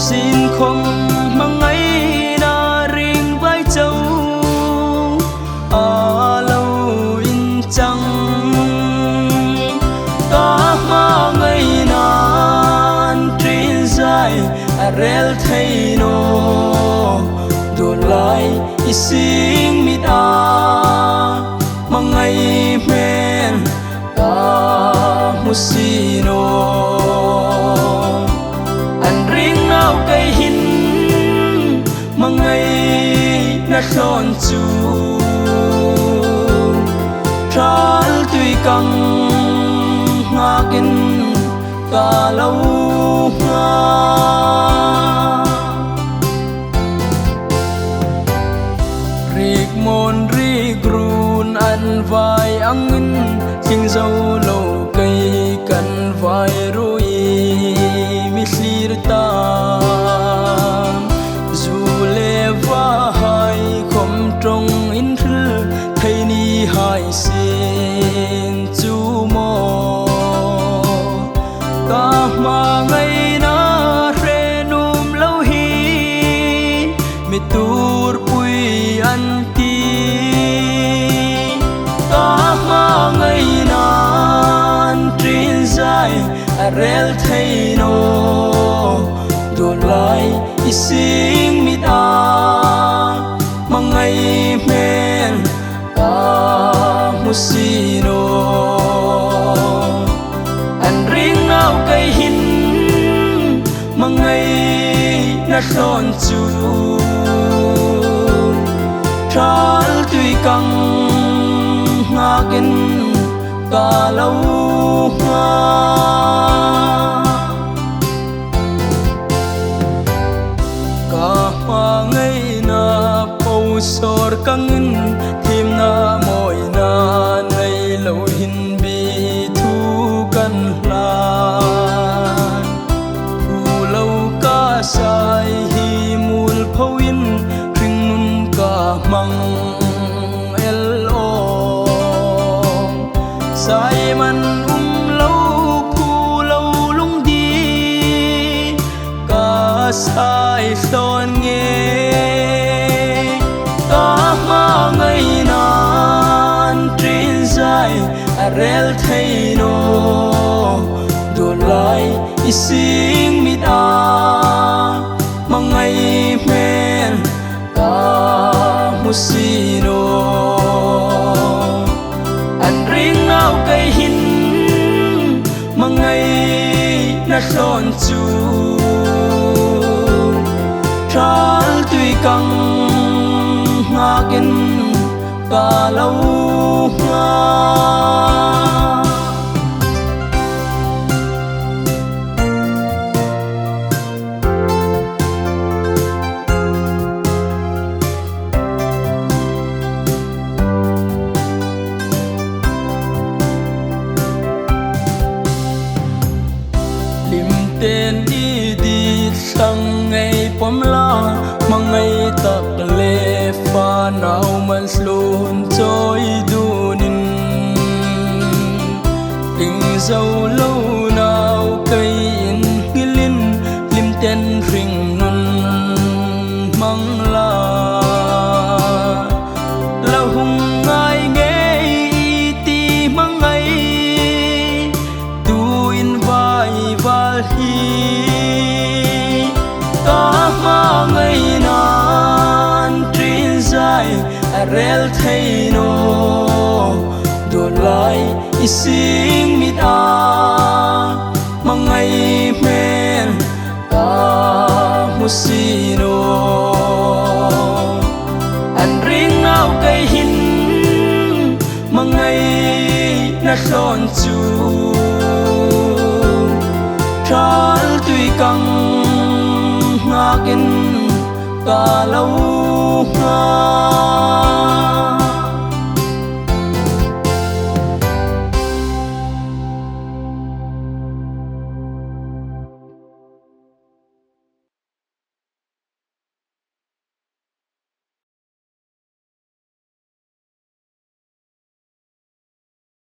xin không mang ấy na riêng với châu à lâu in trăng ta mang ấy nan trên dài rel thấy nó đồ lại xin mi ta mang ấy men ta musino cây hin mang ngày na son chu trál tùy căng nga kinh cả lâu nga riêng môn riêng run ăn vai ăn ngân kinh dâu lâu cây cần vai rồi mislir ta dù lệ va hai không trong in thư thấy ni hai xin chú mò ta mà ngày na re num lâu hi mi tur pui an ti ta mà ngày nan trên dài rel thấy nó đồ lại xin mi ta mang ngày men ta musino anh riêng nào cây hin mang ngày na son chu trál tùy căng nga kinh cả lâu nga ngày na pau sor căng thêm na mỏi na ngày lâu hin bi thu căn lan thu lâu ca sai hi mul phâu in ring nun ca mang el o sai man lâu thu lâu lung đi ca sai son nghe ta mà ngày nan trên dài rel thấy nó đồ lại xin mi ta mang ngày men ta musino anh riêng nào cây hin mang ngày na son chu trál tùy căng nga kinh cả lâu nga lim tên đi sang ngày pom la mang ngày tak le pha nào man slun choi dunin tình dâu lâu nào cây in ngilin lim tên ring nun mang la la hung ai nghe ti mang ngày tu in vai va hi ta mà ngày nan trên dài rel thấy nó đồ lại xin mi ta mang ngày men ta musino anh riêng nào cây hin mang ngày na son chu trál tùy căng nga kinh cả lâu